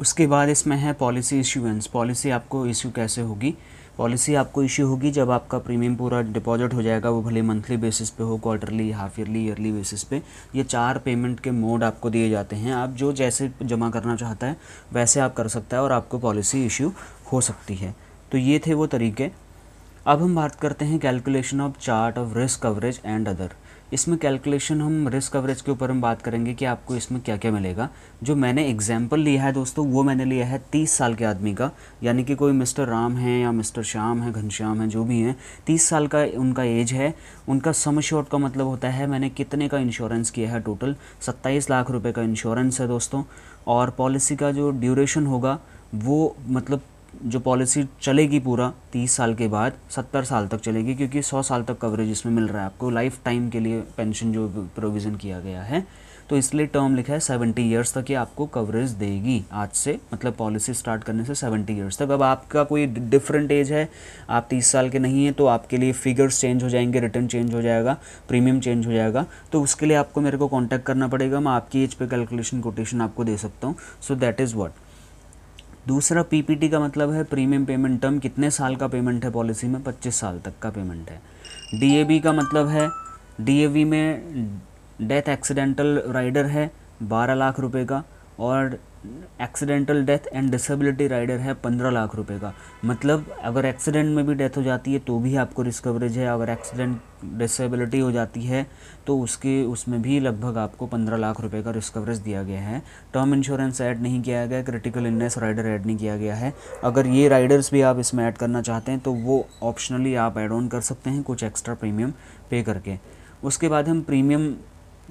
उसके बाद इसमें है पॉलिसी इश्यूएंस। पॉलिसी आपको इश्यू कैसे होगी? पॉलिसी आपको इश्यू होगी जब आपका प्रीमियम पूरा डिपॉजिट हो जाएगा, वो भले मंथली बेसिस पे हो, quarterly, half yearly, yearly basis पे। ये 4 पेमेंट के मोड आपको दिए जाते हैं। आप जो जैसे जमा करना चाहता है वैसे आप कर सकता है और आपको पॉलिसी इश्यू हो सकती है। तो ये थे वो तरीके। अब हम बात करते हैं calculation of chart of risk coverage and other. इसमें कैलकुलेशन हम रिस्क कवरेज के ऊपर हम बात करेंगे कि आपको इसमें क्या क्या मिलेगा। जो मैंने एग्जाम्पल लिया है दोस्तों, वो मैंने लिया है 30 साल के आदमी का, यानी कि कोई मिस्टर राम है या मिस्टर श्याम है, घनश्याम है, जो भी हैं, 30 साल का उनका एज है। उनका सम एश्योर्ड का मतलब होता है मैंने कितने का इंश्योरेंस किया है। टोटल 27 लाख रुपए का इंश्योरेंस है दोस्तों। और पॉलिसी का जो ड्यूरेशन होगा वो मतलब जो पॉलिसी चलेगी पूरा 30 साल के बाद 70 साल तक चलेगी, क्योंकि 100 साल तक कवरेज इसमें मिल रहा है आपको, लाइफ टाइम के लिए पेंशन जो प्रोविज़न किया गया है। तो इसलिए टर्म लिखा है 70 ईयर्स तक ये आपको कवरेज देगी आज से, मतलब पॉलिसी स्टार्ट करने से 70 ईयर्स तक। अब आपका कोई डिफरेंट एज है, आप 30 साल के नहीं हैं, तो आपके लिए फिगर्स चेंज हो जाएंगे, रिटर्न चेंज हो जाएगा, प्रीमियम चेंज हो जाएगा। तो उसके लिए आपको मेरे को कॉन्टैक्ट करना पड़ेगा, मैं आपकी एज पे कैलकुलेशन कोटेशन आपको दे सकता हूँ। So that is what. दूसरा पीपीटी का मतलब है प्रीमियम पेमेंट टर्म, कितने साल का पेमेंट है पॉलिसी में, 25 साल तक का पेमेंट है। डीएबी का मतलब है, डीएबी में डेथ एक्सीडेंटल राइडर है 12 लाख रुपए का, और accidental death and disability rider है 15 लाख रुपए का। मतलब अगर एक्सीडेंट में भी डेथ हो जाती है तो भी आपको रिस्क कवरेज है, अगर एक्सीडेंट डिसेबिलिटी हो जाती है तो उसमें भी लगभग आपको 15 लाख रुपए का रिस्क कवरेज दिया गया है। टर्म इंश्योरेंस ऐड नहीं किया गया, क्रिटिकल इलनेस राइडर ऐड नहीं किया गया है। अगर ये राइडर्स भी आप इसमें ऐड करना चाहते हैं तो वो ऑप्शनली आप ऐड ऑन कर सकते हैं कुछ एक्स्ट्रा प्रीमियम पे करके। उसके बाद हम प्रीमियम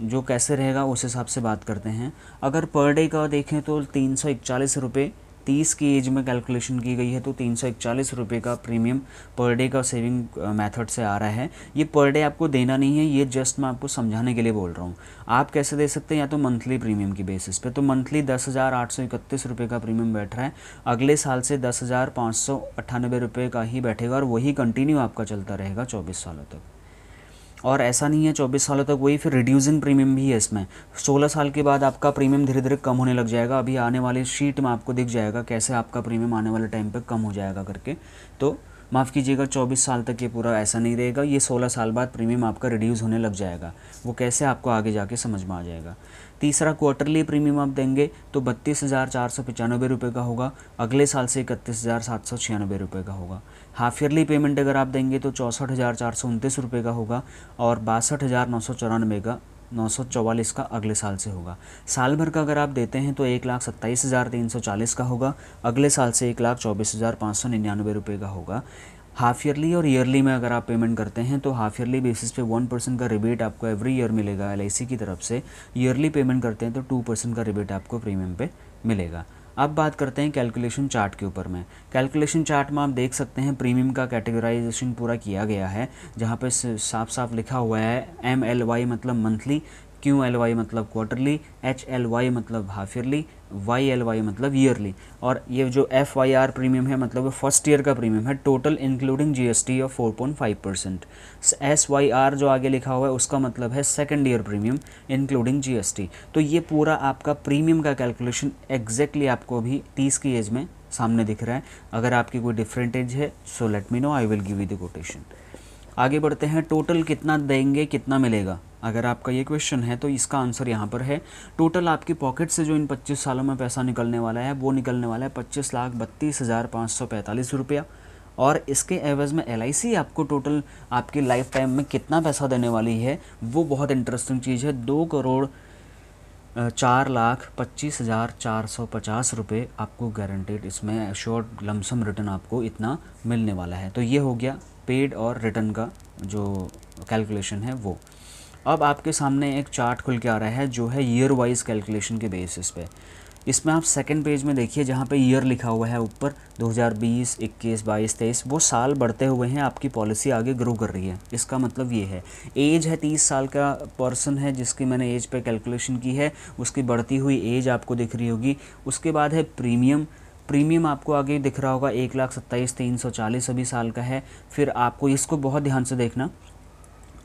जो कैसे रहेगा उस हिसाब से बात करते हैं। अगर पर डे का देखें तो 341 रुपये, 30 की एज में कैलकुलेशन की गई है, तो 341 रुपये का प्रीमियम पर डे का सेविंग मेथड से आ रहा है। ये पर डे आपको देना नहीं है, ये जस्ट मैं आपको समझाने के लिए बोल रहा हूँ। आप कैसे दे सकते हैं, या तो मंथली प्रीमियम की बेसिस पे, तो मंथली 10,831 रुपये का प्रीमियम बैठ रहा है। अगले साल से 10,598 रुपये का ही बैठेगा और वही कंटिन्यू आपका चलता रहेगा 24 सालों तक। और ऐसा नहीं है 24 सालों तक वही, फिर रिड्यूसिंग प्रीमियम भी है इसमें। 16 साल के बाद आपका प्रीमियम धीरे धीरे कम होने लग जाएगा। अभी आने वाली शीट में आपको दिख जाएगा कैसे आपका प्रीमियम आने वाले टाइम पे कम हो जाएगा करके। तो माफ़ कीजिएगा, 24 साल तक ये पूरा ऐसा नहीं रहेगा, ये 16 साल बाद प्रीमियम आपका रिड्यूस होने लग जाएगा। वो कैसे आपको आगे जाके समझ में आ जाएगा। तीसरा, क्वार्टरली प्रीमियम आप देंगे तो 32,495 रुपये का होगा, अगले साल से 31,796 रुपये का होगा। हाफ ईयरली पेमेंट अगर आप देंगे तो 64,429 रुपये का होगा, और 62,994 का 944 का अगले साल से होगा। साल भर का अगर आप देते हैं तो 1,27,340 का होगा, अगले साल से 1,24,599 रुपये का होगा। हाफ ईयरली और ईयरली में अगर आप पेमेंट करते हैं तो हाफ ईयरली बेसिस पे 1% का रिबेट आपको एवरी ईयर मिलेगा LIC की तरफ से। ईयरली पेमेंट करते हैं तो 2% का रिबेट आपको प्रीमियम पे मिलेगा। अब बात करते हैं कैलकुलेशन चार्ट के ऊपर में। कैलकुलेशन चार्ट में आप देख सकते हैं प्रीमियम का कैटेगराइजेशन पूरा किया गया है, जहाँ पे साफ साफ लिखा हुआ है MLY मतलब मंथली, QLY मतलब क्वार्टरली, HLY मतलब हाफ ईयरली, YLY मतलब ईयरली, और ये जो FYR प्रीमियम है मतलब फर्स्ट ईयर का प्रीमियम है, total including GST of 4.5%। SYR जो आगे लिखा हुआ है उसका मतलब है second year premium including GST। तो ये पूरा आपका प्रीमियम का कैलकुलेशन एग्जैक्टली आपको अभी 30 की एज में सामने दिख रहा है। अगर आपकी कोई डिफरेंट एज है so let me know, I will give you the quotation. आगे बढ़ते हैं, टोटल कितना देंगे कितना मिलेगा, अगर आपका ये क्वेश्चन है तो इसका आंसर यहाँ पर है। टोटल आपकी पॉकेट से जो इन 25 सालों में पैसा निकलने वाला है वो निकलने वाला है 25,32,545 रुपया, और इसके एवज में LIC आपको टोटल आपकी लाइफ टाइम में कितना पैसा देने वाली है वो बहुत इंटरेस्टिंग चीज़ है। 2,04,25,450 रुपये आपको गारंटेड इसमें एश्योर्ड लमसम रिटर्न आपको इतना मिलने वाला है। तो ये हो गया पेड और रिटर्न का जो कैलकुलेशन है वो। अब आपके सामने एक चार्ट खुल के आ रहा है जो है ईयर वाइज कैलकुलेशन के बेसिस पे। इसमें आप सेकंड पेज में देखिए जहाँ पे ईयर लिखा हुआ है ऊपर 2020, 21, 22, 23, वो साल बढ़ते हुए हैं, आपकी पॉलिसी आगे ग्रो कर रही है। इसका मतलब ये है, एज है 30 साल का पर्सन है जिसकी मैंने एज पे कैलकुलेशन की है, उसकी बढ़ती हुई एज आपको दिख रही होगी। उसके बाद है प्रीमियम, प्रीमियम आपको आगे दिख रहा होगा 1,27,340 अभी साल का है। फिर आपको इसको बहुत ध्यान से देखना,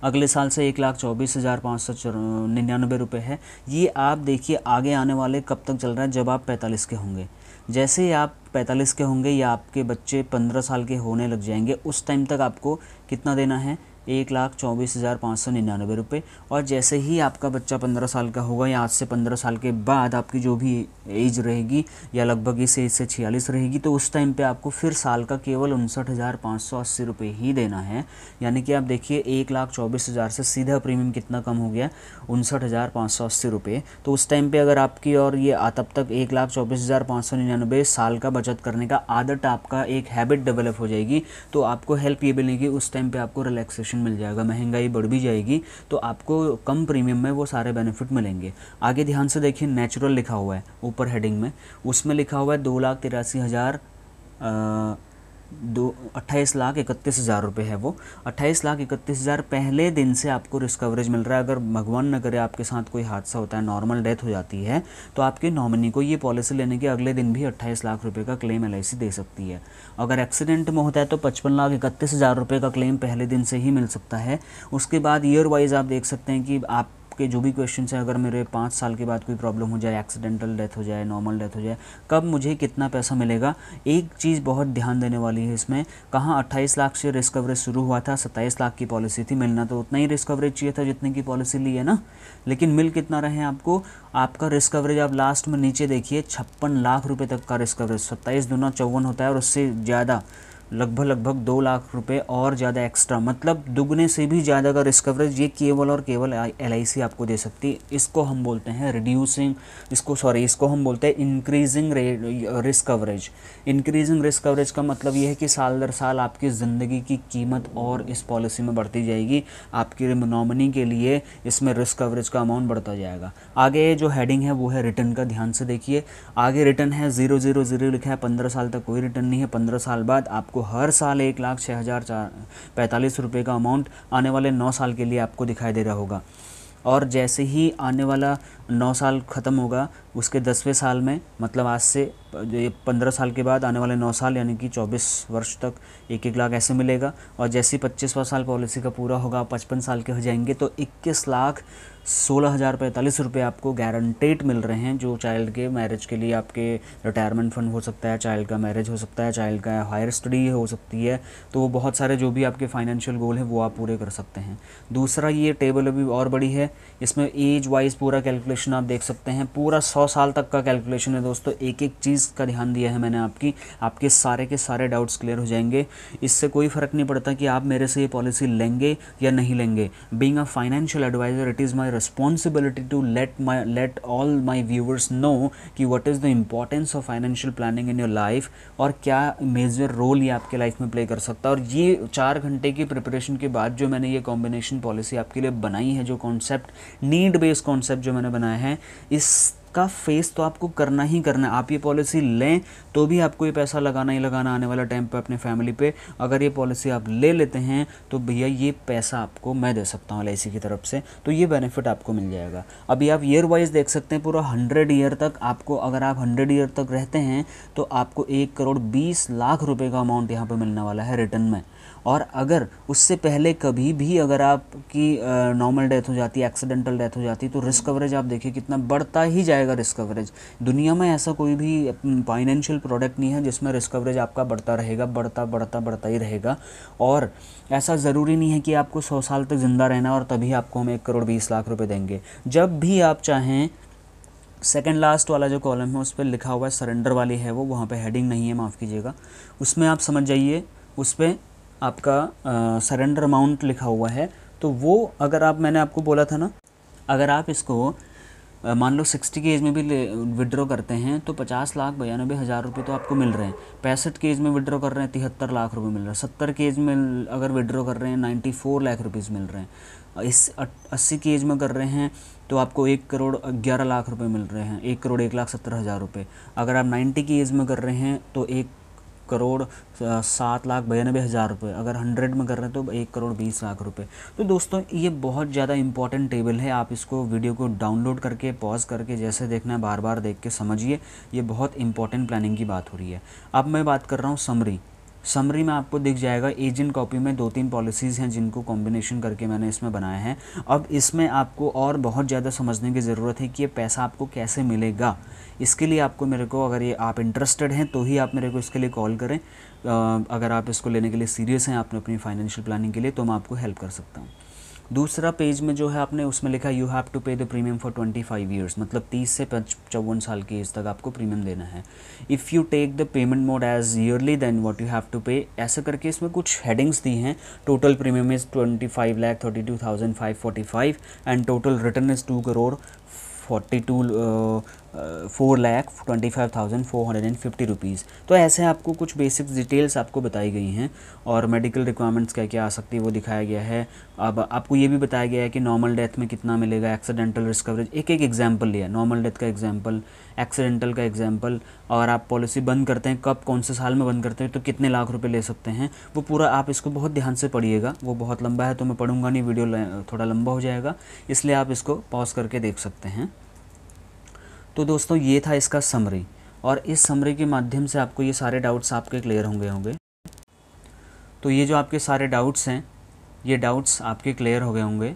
अगले साल से 1,24,599 रुपये है। ये आप देखिए आगे आने वाले कब तक चल रहा है, जब आप 45 के होंगे। जैसे ही आप 45 के होंगे या आपके बच्चे 15 साल के होने लग जाएंगे, उस टाइम तक आपको कितना देना है, 1,24,599 रुपये। और जैसे ही आपका बच्चा 15 साल का होगा या आज से 15 साल के बाद आपकी जो भी एज रहेगी या लगभग इस एज से 46 रहेगी, तो उस टाइम पे आपको फिर साल का केवल 59,580 रुपये ही देना है। यानी कि आप देखिए 1,24,000 से सीधा प्रीमियम कितना कम हो गया, 59,580 रुपये। तो उस टाइम पे अगर आपकी और ये तब तक 1,24,599 साल का बचत करने का आदत आपका एक हैबिट डेवलप हो जाएगी, तो आपको हेल्प ये मिलेगी, उस टाइम पे आपको रिलैक्सेशन मिल जाएगा। महंगाई बढ़ भी जाएगी तो आपको कम प्रीमियम में वो सारे बेनिफिट मिलेंगे। आगे ध्यान से देखिए, नेचुरल लिखा हुआ है ऊपर हेडिंग में, उसमें लिखा हुआ है 28,31,000 रुपये है वो। 28,31,000 पहले दिन से आपको रिस्क कवरेज मिल रहा है। अगर भगवान न करे आपके साथ कोई हादसा होता है, नॉर्मल डेथ हो जाती है, तो आपके नॉमिनी को ये पॉलिसी लेने के अगले दिन भी 28 लाख रुपए का क्लेम LIC दे सकती है। अगर एक्सीडेंट में होता है तो 55,31,000 रुपये का क्लेम पहले दिन से ही मिल सकता है। उसके बाद ईयर वाइज आप देख सकते हैं कि आप के जो भी क्वेश्चन है, अगर मेरे 5 साल के बाद कोई प्रॉब्लम हो जाए, एक्सीडेंटल डेथ हो जाए, नॉर्मल डेथ हो जाए, कब मुझे कितना पैसा मिलेगा। एक चीज़ बहुत ध्यान देने वाली है इसमें, कहाँ 28 लाख से रिस्क कवरेज शुरू हुआ था, 27 लाख की पॉलिसी थी, मिलना तो उतना ही रिस्क कवरेज चाहिए था जितने की पॉलिसी ली है ना, लेकिन मिल कितना रहे आपको। आपका रिस्क कवरेज आप लास्ट में नीचे देखिए 56 लाख रुपये तक का रिस्क कवरेज, 27 दूना 54 होता है, और उससे ज़्यादा लगभग 2 लाख रुपए और ज़्यादा एक्स्ट्रा, मतलब दुगने से भी ज़्यादा का रिस्क कवरेज ये केवल और केवल LIC आपको दे सकती है। इसको हम बोलते हैं इसको हम बोलते हैं increasing risk coverage. Increasing risk coverage का मतलब ये है कि साल दर साल आपकी ज़िंदगी की कीमत और इस पॉलिसी में बढ़ती जाएगी, आपकी नॉमिनी के लिए इसमें रिस्क कवरेज का अमाउंट बढ़ता जाएगा। आगे जो हेडिंग है वो है रिटर्न का, ध्यान से देखिए। आगे रिटर्न है 000 लिखा है, 15 साल तक कोई रिटर्न नहीं है। 15 साल बाद आपको हर साल 1,06,045 रुपये का अमाउंट आने वाले 9 साल के लिए आपको दिखाई दे रहा होगा। और जैसे ही आने वाला 9 साल ख़त्म होगा, उसके 10वें साल में, मतलब आज से 15 साल के बाद आने वाले 9 साल यानी कि 24 वर्ष तक 1-1 लाख ऐसे मिलेगा। और जैसे ही 25वां साल पॉलिसी का पूरा होगा, 55 साल के हो जाएंगे, तो 21,16,045 रुपये आपको गारंटेड मिल रहे हैं, जो चाइल्ड के मैरिज के लिए आपके रिटायरमेंट फंड हो सकता है, चाइल्ड का मैरिज हो सकता है, चाइल्ड का हायर स्टडी हो सकती है, तो वो बहुत सारे जो भी आपके फाइनेंशियल गोल हैं वो आप पूरे कर सकते हैं। दूसरा, ये टेबल अभी और बड़ी है, इसमें एज वाइज पूरा कैलकुलेशन आप देख सकते हैं, पूरा 100 साल तक का कैलकुलेशन है दोस्तों। एक एक चीज़ का ध्यान दिया है मैंने, आपके सारे के सारे डाउट्स क्लियर हो जाएंगे। इससे कोई फ़र्क नहीं पड़ता कि आप मेरे से ये पॉलिसी लेंगे या नहीं लेंगे। Being a financial adviser, it is my responsibility to let all my viewers know कि what is the importance of financial planning in your life, और क्या मेजर रोल ये आपके लाइफ में प्ले कर सकता है। और ये 4 घंटे की प्रिपरेशन के बाद जो मैंने ये कॉम्बिनेशन पॉलिसी आपके लिए बनाई है, जो कॉन्सेप्ट, नीड बेस्ड कॉन्सेप्ट जो मैंने बनाया है, इसका फेस तो आपको करना ही करना है। आप ये पॉलिसी लें तो भी आपको ये पैसा लगाना ही लगाना आने वाला टाइम पे अपने फैमिली पे। अगर ये पॉलिसी आप ले लेते हैं तो भैया ये पैसा आपको मैं दे सकता हूँ LIC की तरफ से, तो ये बेनिफिट आपको मिल जाएगा। अभी आप ईयर वाइज देख सकते हैं, पूरा 100 ईयर तक आपको, अगर आप 100 ईयर तक रहते हैं तो आपको 1,20,00,000 रुपये का अमाउंट यहाँ पर मिलने वाला है रिटर्न में। और अगर उससे पहले कभी भी अगर आपकी नॉर्मल डेथ हो जाती है, एक्सीडेंटल डेथ हो जाती है, तो रिस्क कवरेज आप देखिए कितना बढ़ता ही जाएगा। रिस्क कवरेज दुनिया में ऐसा कोई भी फाइनेंशियल प्रोडक्ट नहीं है जिसमें रिस्क कवरेज आपका बढ़ता रहेगा, बढ़ता ही रहेगा। और ऐसा ज़रूरी नहीं है कि आपको 100 साल तक ज़िंदा रहना और तभी आपको हम 1,20,00,000 रुपये देंगे। जब भी आप चाहें, सेकंड लास्ट वाला जो कॉलम है उस पर लिखा हुआ है सरेंडर वाली है वो, वहाँ पे हेडिंग नहीं है, माफ़ कीजिएगा, उसमें आप समझ जाइए, उस पर आपका सरेंडर अमाउंट लिखा हुआ है। तो वो अगर आप, मैंने आपको बोला था ना, अगर आप इसको मान लो 60 की एज में भी विड्रॉ करते हैं तो 50,92,000 रुपये तो आपको मिल रहे हैं। 65 की एज में विड्रॉ कर रहे हैं 73 लाख रुपये मिल रहे हैं। 70 की एज में अगर विड्रॉ कर रहे हैं 94 लाख रुपीज़ मिल रहे हैं। इस 80 की एज में कर रहे हैं तो आपको 1,11,00,000 रुपये मिल रहे हैं, 1,01,70,000 रुपये। अगर आप 90 की एज में कर रहे हैं तो 1,07,92,000 रुपये। अगर 100 में कर रहे हैं तो 1,20,00,000 रुपये। तो दोस्तों ये बहुत ज़्यादा इंपॉर्टेंट टेबल है, आप इसको वीडियो को डाउनलोड करके पॉज करके जैसे देखना है बार बार देख के समझिए, ये बहुत इंपॉर्टेंट प्लानिंग की बात हो रही है। अब मैं बात कर रहा हूँ समरी। समरी में आपको दिख जाएगा एजेंट कॉपी में 2-3 पॉलिसीज़ हैं जिनको कॉम्बिनेशन करके मैंने इसमें बनाया है। अब इसमें आपको और बहुत ज़्यादा समझने की ज़रूरत है कि ये पैसा आपको कैसे मिलेगा। इसके लिए आपको मेरे को, अगर ये आप इंटरेस्टेड हैं तो ही आप मेरे को इसके लिए कॉल करें। अगर आप इसको लेने के लिए सीरियस हैं आपने अपनी फाइनेंशियल प्लानिंग के लिए, तो मैं आपको हेल्प कर सकता हूँ। दूसरा पेज में जो है आपने उसमें लिखा यू हैव टू पे द प्रीमियम फॉर 25 ईयर्स, मतलब 30 से 54 साल की एज तक आपको प्रीमियम देना है। If you take the payment mode as yearly then what you have to pay, ऐसा करके इसमें कुछ हेडिंग्स दी हैं। Total premium is 25,32,545 and total return is 4,25,450 rupees. तो ऐसे आपको कुछ बेसिक डिटेल्स आपको बताई गई हैं और मेडिकल रिक्वायरमेंट्स क्या क्या आ सकती है वो दिखाया गया है। अब आपको ये भी बताया गया है कि नॉर्मल डेथ में कितना मिलेगा, एक्सीडेंटल रिस्क कवरेज, एक एक एग्जांपल लिया, नॉर्मल डेथ का एग्जांपल, एक्सीडेंटल का एग्जांपल, और आप पॉलिसी बंद करते हैं कब, कौन से साल में बंद करते हैं, तो कितने लाख रुपए ले सकते हैं, वो पूरा आप इसको बहुत ध्यान से पढ़िएगा। वो बहुत लंबा है तो मैं पढ़ूंगा नहीं, वीडियो थोड़ा लंबा हो जाएगा, इसलिए आप इसको पॉज करके देख सकते हैं। तो दोस्तों ये था इसका समरी, और इस समरी के माध्यम से आपको ये सारे डाउट्स आपके क्लियर होंगे। तो ये जो आपके सारे डाउट्स हैं, ये डाउट्स आपके क्लियर हो गए होंगे।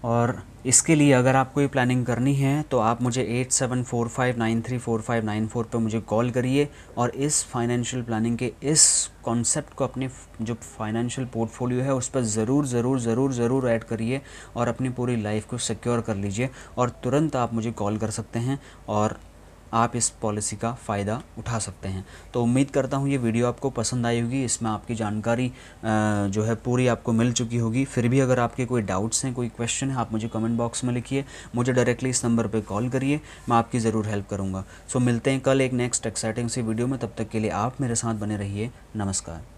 और इसके लिए अगर आपको ये प्लानिंग करनी है तो आप मुझे 8745934594 पर मुझे कॉल करिए और इस फाइनेंशियल प्लानिंग के इस कॉन्सेप्ट को अपने जो फाइनेंशियल पोर्टफोलियो है उस पर ज़रूर ऐड करिए और अपनी पूरी लाइफ को सिक्योर कर लीजिए। और तुरंत आप मुझे कॉल कर सकते हैं और आप इस पॉलिसी का फ़ायदा उठा सकते हैं। तो उम्मीद करता हूँ ये वीडियो आपको पसंद आई होगी, इसमें आपकी जानकारी जो है पूरी आपको मिल चुकी होगी। फिर भी अगर आपके कोई डाउट्स हैं, कोई क्वेश्चन है, आप मुझे कमेंट बॉक्स में लिखिए, मुझे डायरेक्टली इस नंबर पे कॉल करिए, मैं आपकी ज़रूर हेल्प करूँगा। सो मिलते हैं कल एक नेक्स्ट एक्साइटिंग सी वीडियो में, तब तक के लिए आप मेरे साथ बने रहिए। नमस्कार।